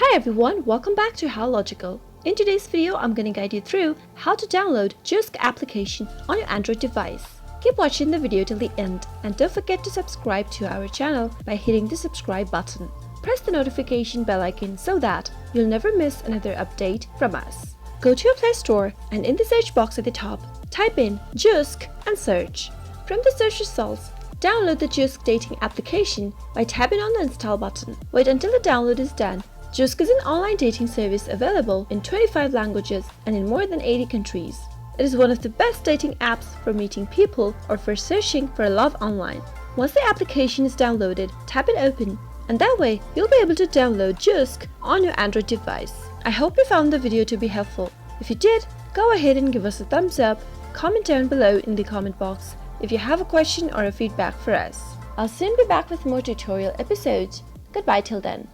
Hi everyone, welcome back to How Logical. In today's video, I'm going to guide you through how to download Zoosk application on your Android device. Keep watching the video till the end and don't forget to subscribe to our channel by hitting the subscribe button. Press the notification bell icon so that you'll never miss another update from us. Go to your Play Store and in the search box at the top, type in Zoosk and search. From the search results, download the Zoosk dating application by tapping on the install button. Wait until the download is done. Zoosk is an online dating service available in 25 languages and in more than 80 countries. It is one of the best dating apps for meeting people or for searching for love online. Once the application is downloaded, tap it open, and that way you'll be able to download Zoosk on your Android device. I hope you found the video to be helpful. If you did, go ahead and give us a thumbs up, comment down below in the comment box if you have a question or a feedback for us. I'll soon be back with more tutorial episodes. Goodbye till then.